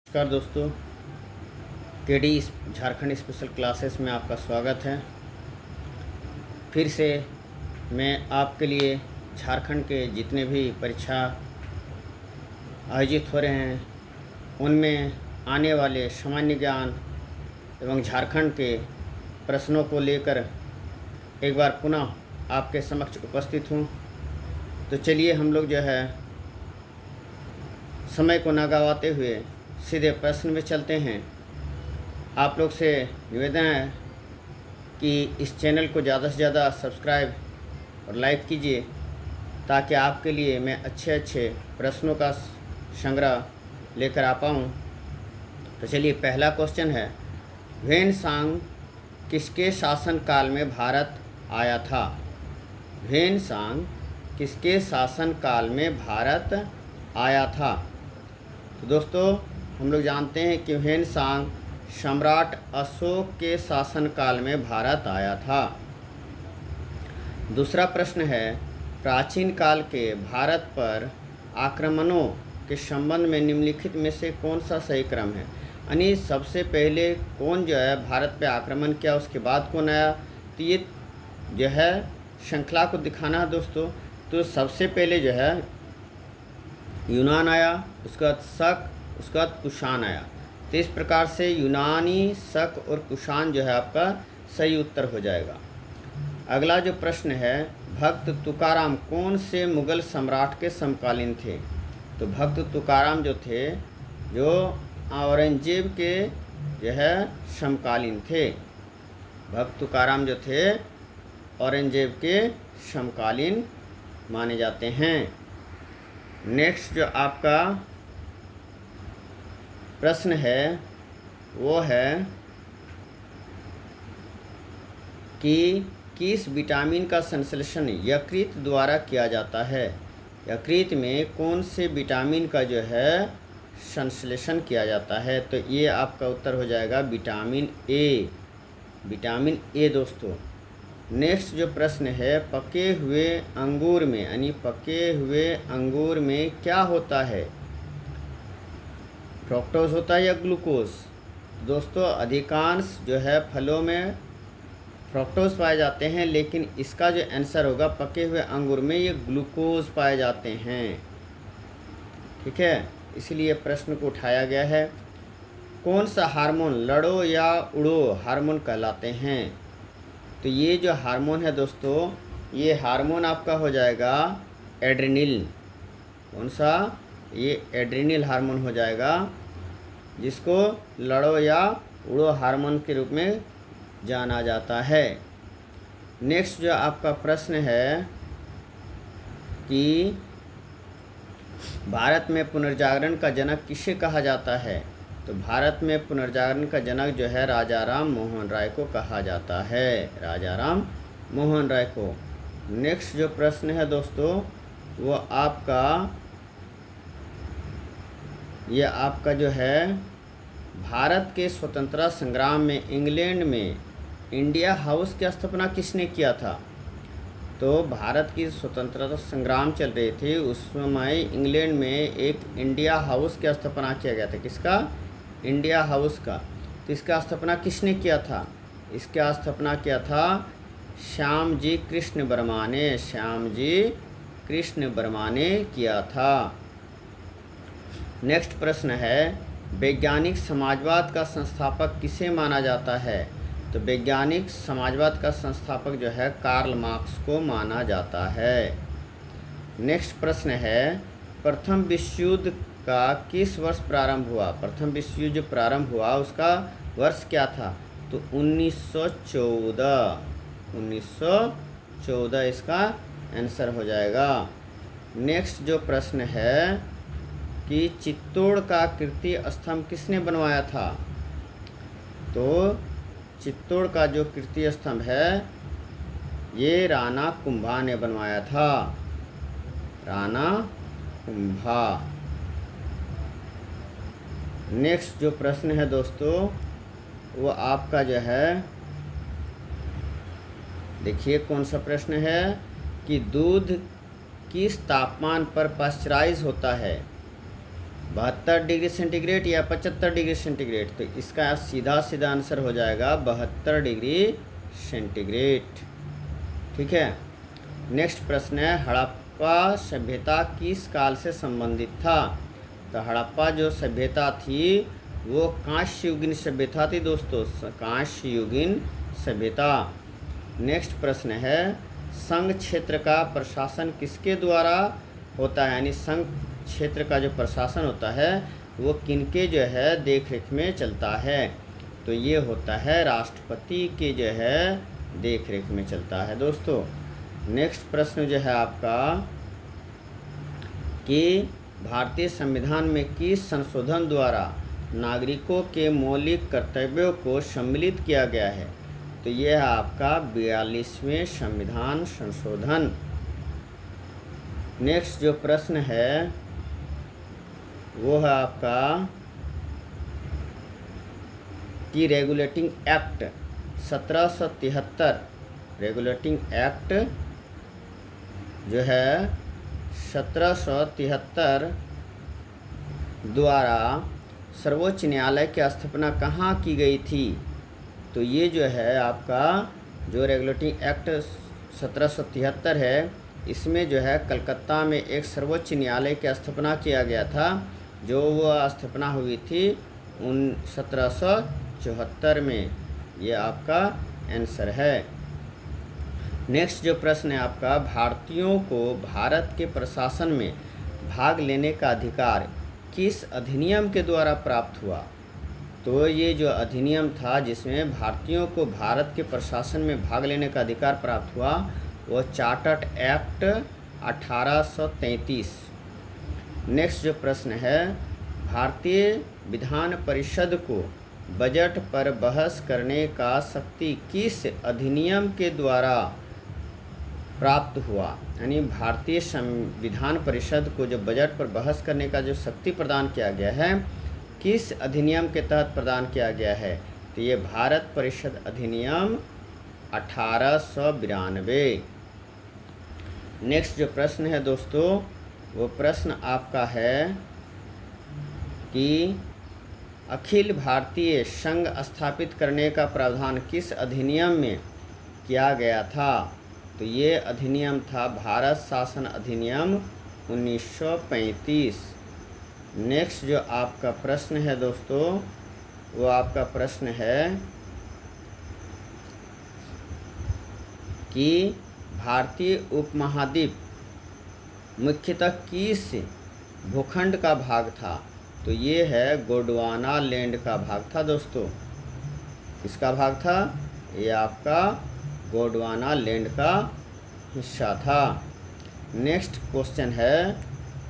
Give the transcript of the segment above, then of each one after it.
नमस्कार दोस्तों, KD Jharkhand special classes में आपका स्वागत है। फिर से मैं आपके लिए झारखंड के जितने भी परीक्षा आयोजित हो रहे हैं उनमें आने वाले सामान्य ज्ञान एवं झारखंड के प्रश्नों को लेकर एक बार पुनः आपके समक्ष उपस्थित हूँ। तो चलिए हम लोग जो है समय को ना गवाते हुए सीधे प्रश्न में चलते हैं। आप लोग से निवेदन है कि इस चैनल को ज़्यादा से ज़्यादा सब्सक्राइब और लाइक कीजिए ताकि आपके लिए मैं अच्छे अच्छे प्रश्नों का संग्रह लेकर आ पाऊँ। तो चलिए, पहला क्वेश्चन है, ह्वेनसांग किसके शासन काल में भारत आया था? ह्वेनसांग किसके शासन काल में भारत आया था? तो दोस्तों, हम लोग जानते हैं कि ह्वेनसांग सम्राट अशोक के शासनकाल में भारत आया था। दूसरा प्रश्न है, प्राचीन काल के भारत पर आक्रमणों के संबंध में निम्नलिखित में से कौन सा सही क्रम है? यानी सबसे पहले कौन जो है भारत पे आक्रमण किया, उसके बाद कौन आया? तो ये जो है श्रृंखला को दिखाना है दोस्तों। तो सबसे पहले जो है यूनान आया, उसके बाद शक, उसके बाद कुषाण आया। तो इस प्रकार से यूनानी, शक और कुषाण जो है आपका सही उत्तर हो जाएगा। अगला जो प्रश्न है, भक्त तुकाराम कौन से मुगल सम्राट के समकालीन थे? तो भक्त तुकाराम जो थे, जो औरंगजेब के जो है समकालीन थे। भक्त तुकाराम जो थे औरंगजेब के समकालीन माने जाते हैं। नेक्स्ट जो आपका प्रश्न है वो है कि किस विटामिन का संश्लेषण यकृत द्वारा किया जाता है? यकृत में कौन से विटामिन का जो है संश्लेषण किया जाता है? तो ये आपका उत्तर हो जाएगा विटामिन ए। विटामिन ए दोस्तों। नेक्स्ट जो प्रश्न है, पके हुए अंगूर में यानी पके हुए अंगूर में क्या होता है? फ्रक्टोज होता है या ग्लूकोज? दोस्तों, अधिकांश जो है फलों में फ्रक्टोज पाए जाते हैं, लेकिन इसका जो आंसर होगा पके हुए अंगूर में ये ग्लूकोज पाए जाते हैं। ठीक है, इसलिए प्रश्न को उठाया गया है। कौन सा हार्मोन लड़ो या उड़ो हार्मोन कहलाते हैं? तो ये जो हार्मोन है दोस्तों, ये हार्मोन आपका हो जाएगा एड्रेनिल। कौन सा? ये एड्रेनिल हार्मोन हो जाएगा, जिसको लड़ो या उड़ो हार्मोन के रूप में जाना जाता है। नेक्स्ट जो आपका प्रश्न है कि भारत में पुनर्जागरण का जनक किसे कहा जाता है? तो भारत में पुनर्जागरण का जनक जो है राजा राम मोहन राय को कहा जाता है। राजा राम मोहन राय को। नेक्स्ट जो प्रश्न है दोस्तों वो आपका जो है भारत के स्वतंत्रता संग्राम में इंग्लैंड में इंडिया हाउस की स्थापना किसने किया था? तो भारत की स्वतंत्रता संग्राम चल रही थी, उस समय इंग्लैंड में एक इंडिया हाउस की स्थापना किया गया था। किसका? इंडिया हाउस का। तो इसका स्थापना किसने किया था? इसका स्थापना किया था श्याम जी कृष्ण वर्मा ने। श्याम जी कृष्ण वर्मा ने किया था। नेक्स्ट प्रश्न है, वैज्ञानिक समाजवाद का संस्थापक किसे माना जाता है? तो वैज्ञानिक समाजवाद का संस्थापक जो है कार्ल मार्क्स को माना जाता है। नेक्स्ट प्रश्न है, प्रथम विश्व युद्ध का किस वर्ष प्रारंभ हुआ? प्रथम विश्व युद्ध जो प्रारंभ हुआ उसका वर्ष क्या था? तो 1914। 1914 इसका आंसर हो जाएगा। नेक्स्ट जो प्रश्न है कि चित्तौड़ का कीर्ति स्तंभ किसने बनवाया था? तो चित्तौड़ का जो कीर्ति स्तंभ है ये राणा कुंभा ने बनवाया था। राणा कुंभा। नेक्स्ट जो प्रश्न है दोस्तों वो आपका जो है, देखिए कौन सा प्रश्न है कि दूध किस तापमान पर पाश्चराइज होता है? 72 डिग्री सेंटीग्रेड या 75 डिग्री सेंटीग्रेड? तो इसका सीधा सीधा आंसर हो जाएगा 72 डिग्री सेंटीग्रेड। ठीक है। नेक्स्ट प्रश्न है, हड़प्पा सभ्यता किस काल से संबंधित था? तो हड़प्पा जो सभ्यता थी वो कांस्य युगीन सभ्यता थी दोस्तों, कांस्य युगीन सभ्यता। नेक्स्ट प्रश्न है, संघ क्षेत्र का प्रशासन किसके द्वारा होता है? यानी संघ क्षेत्र का जो प्रशासन होता है वो किनके जो है देख रेख में चलता है? तो ये होता है राष्ट्रपति के जो है देख रेख में चलता है दोस्तों। नेक्स्ट प्रश्न जो है आपका कि भारतीय संविधान में किस संशोधन द्वारा नागरिकों के मौलिक कर्तव्यों को सम्मिलित किया गया है? तो ये है आपका 42वें संविधान संशोधन। नेक्स्ट जो प्रश्न है वो है आपका कि रेगुलेटिंग एक्ट 1773, रेगुलेटिंग एक्ट जो है 1773 द्वारा सर्वोच्च न्यायालय की स्थापना कहाँ की गई थी? तो ये जो है आपका जो रेगुलेटिंग एक्ट 1773 है इसमें जो है कलकत्ता में एक सर्वोच्च न्यायालय की स्थापना किया गया था, जो वो स्थापना हुई थी 1774 में। ये आपका आंसर है। नेक्स्ट जो प्रश्न है आपका, भारतीयों को भारत के प्रशासन में भाग लेने का अधिकार किस अधिनियम के द्वारा प्राप्त हुआ? तो ये जो अधिनियम था जिसमें भारतीयों को भारत के प्रशासन में भाग लेने का अधिकार प्राप्त हुआ वो चार्टर्ड एक्ट 1833। नेक्स्ट जो प्रश्न है, भारतीय विधान परिषद को बजट पर बहस करने का शक्ति किस अधिनियम के द्वारा प्राप्त हुआ? यानी भारतीय संविधान परिषद को जो बजट पर बहस करने का जो शक्ति प्रदान किया गया है किस अधिनियम के तहत प्रदान किया गया है? तो ये भारत परिषद अधिनियम 1892। नेक्स्ट जो प्रश्न है दोस्तों वो प्रश्न आपका है कि अखिल भारतीय संघ स्थापित करने का प्रावधान किस अधिनियम में किया गया था? तो ये अधिनियम था भारत शासन अधिनियम 1935। नेक्स्ट जो आपका प्रश्न है दोस्तों वो आपका प्रश्न है कि भारतीय उपमहाद्वीप मुख्यतः किस भूखंड का भाग था? तो ये है गोंडवाना लैंड का भाग था दोस्तों। किसका भाग था? ये आपका गोंडवाना लैंड का हिस्सा था। नेक्स्ट क्वेश्चन है,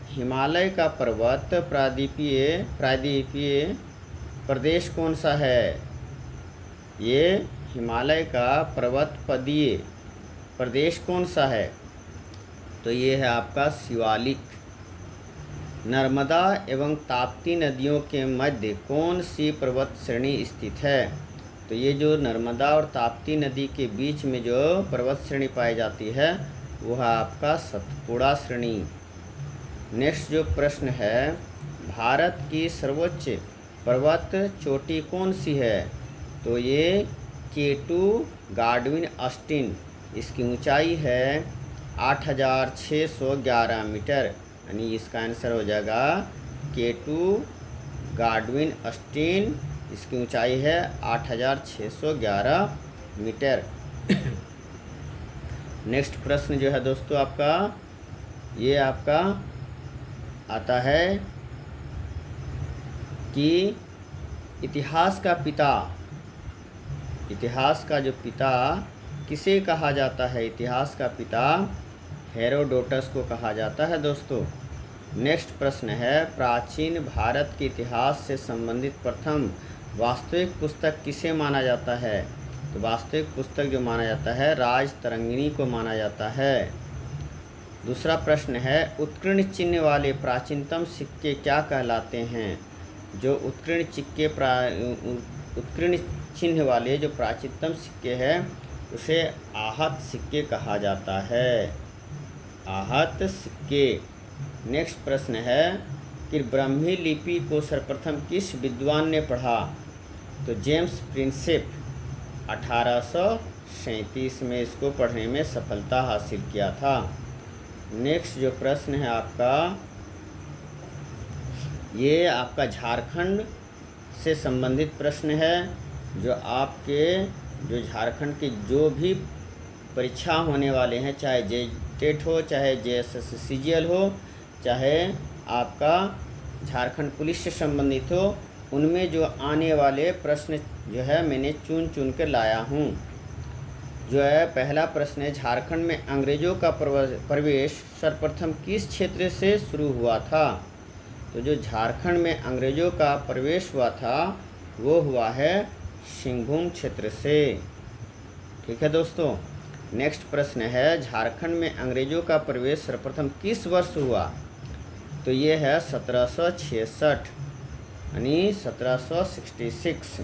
हिमालय का पर्वत प्रायद्वीपीय प्रदेश कौन सा है? ये हिमालय का पर्वतपदीय प्रदेश कौन सा है? तो ये है आपका शिवालिक। नर्मदा एवं ताप्ती नदियों के मध्य कौन सी पर्वत श्रेणी स्थित है? तो ये जो नर्मदा और ताप्ती नदी के बीच में जो पर्वत श्रेणी पाई जाती है वो है आपका सतपुड़ा श्रेणी। नेक्स्ट जो प्रश्न है, भारत की सर्वोच्च पर्वत चोटी कौन सी है? तो ये K2 गाडविन ऑस्टिन। इसकी ऊंचाई है 8611 मीटर। यानी इसका आंसर हो जाएगा K2 गाडविन ऑस्टिन। इसकी ऊंचाई है 8611 मीटर। नेक्स्ट प्रश्न जो है दोस्तों आपका ये आपका आता है कि इतिहास का पिता, इतिहास का जो पिता किसे कहा जाता है? इतिहास का पिता हेरोडोटस को कहा जाता है दोस्तों। नेक्स्ट प्रश्न है, प्राचीन भारत के इतिहास से संबंधित प्रथम वास्तविक पुस्तक किसे माना जाता है? तो वास्तविक पुस्तक जो माना जाता है राजतरंगिणी को माना जाता है। दूसरा प्रश्न है, उत्कीर्ण चिन्ह वाले प्राचीनतम सिक्के क्या कहलाते हैं? जो उत्कीर्ण चिन्ह वाले जो प्राचीनतम सिक्के हैं उसे आहत सिक्के कहा जाता है। आहत सिक्के। नेक्स्ट प्रश्न है, कि ब्राह्मी लिपि को सर्वप्रथम किस विद्वान ने पढ़ा? तो जेम्स प्रिंसेप 1837 में इसको पढ़ने में सफलता हासिल किया था। नेक्स्ट जो प्रश्न है आपका, ये आपका झारखंड से संबंधित प्रश्न है। जो आपके जो झारखंड की जो भी परीक्षा होने वाले हैं, चाहे JTET हो, चाहे JSS CGL हो, चाहे आपका झारखंड पुलिस से संबंधित हो, उनमें जो आने वाले प्रश्न जो है मैंने चुन चुन के लाया हूँ। जो है पहला प्रश्न है, झारखंड में अंग्रेज़ों का प्रवेश सर्वप्रथम किस क्षेत्र से शुरू हुआ था? तो जो झारखंड में अंग्रेज़ों का प्रवेश हुआ था वो हुआ है सिंहभूम क्षेत्र से। ठीक है दोस्तों। नेक्स्ट प्रश्न है, झारखंड में अंग्रेज़ों का प्रवेश सर्वप्रथम किस वर्ष हुआ? तो ये है 1766 यानी 1766।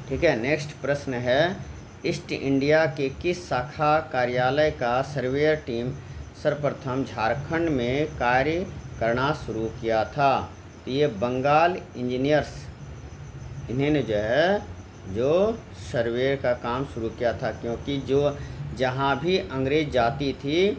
ठीक है। नेक्स्ट प्रश्न है, ईस्ट इंडिया के किस शाखा कार्यालय का सर्वेयर टीम सर्वप्रथम झारखंड में कार्य करना शुरू किया था? तो ये बंगाल इंजीनियर्स, इन्होंने जो है जो सर्वे का काम शुरू किया था, क्योंकि जो जहाँ भी अंग्रेज़ जाती थी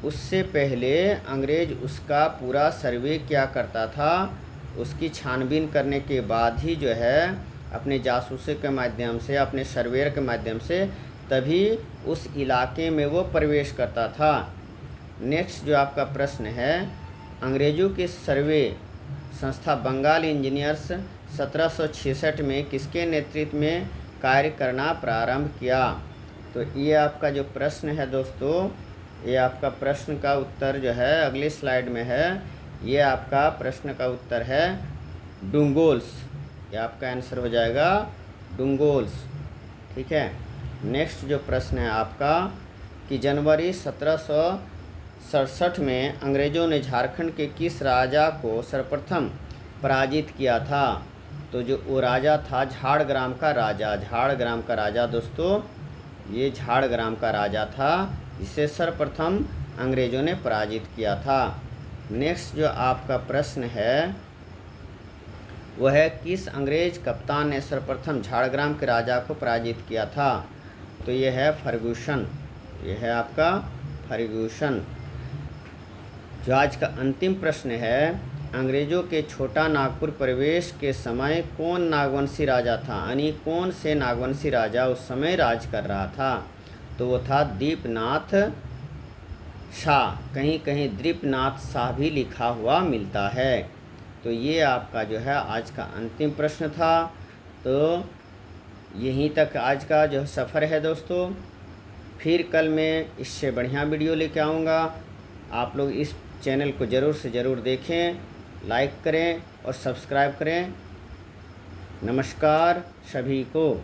उससे पहले अंग्रेज़ उसका पूरा सर्वे क्या करता था, उसकी छानबीन करने के बाद ही जो है अपने जासूसी के माध्यम से, अपने सर्वेयर के माध्यम से तभी उस इलाके में वो प्रवेश करता था। नेक्स्ट जो आपका प्रश्न है, अंग्रेज़ों के सर्वे संस्था बंगाल इंजीनियर्स 1766 में किसके नेतृत्व में कार्य करना प्रारंभ किया? तो ये आपका जो प्रश्न है दोस्तों, ये आपका प्रश्न का उत्तर जो है अगली स्लाइड में है। ये आपका प्रश्न का उत्तर है डुंगोल्स। ये आपका आंसर हो जाएगा डुंगोल्स। ठीक है। नेक्स्ट जो प्रश्न है आपका कि जनवरी 1767 में अंग्रेज़ों ने झारखंड के किस राजा को सर्वप्रथम पराजित किया था? तो जो वो राजा था झाड़ग्राम का राजा। झाड़ग्राम का राजा दोस्तों, ये झाड़ग्राम का राजा था जिसे सर्वप्रथम अंग्रेज़ों ने पराजित किया था। नेक्स्ट जो आपका प्रश्न है वह है, किस अंग्रेज़ कप्तान ने सर्वप्रथम झाड़ग्राम के राजा को पराजित किया था? तो ये है फर्गूसन। ये है आपका फर्गूसन। जो आज का अंतिम प्रश्न है, अंग्रेज़ों के छोटा नागपुर प्रवेश के समय कौन नागवंशी राजा था? यानी कौन से नागवंशी राजा उस समय राज कर रहा था? तो वो था दीपनाथ शाह। कहीं कहीं दीपनाथ शाह भी लिखा हुआ मिलता है। तो ये आपका जो है आज का अंतिम प्रश्न था। तो यहीं तक आज का जो सफ़र है दोस्तों। फिर कल मैं इससे बढ़िया वीडियो लेके आऊँगा। आप लोग इस चैनल को ज़रूर से ज़रूर देखें, लाइक करें और सब्सक्राइब करें। नमस्कार सभी को।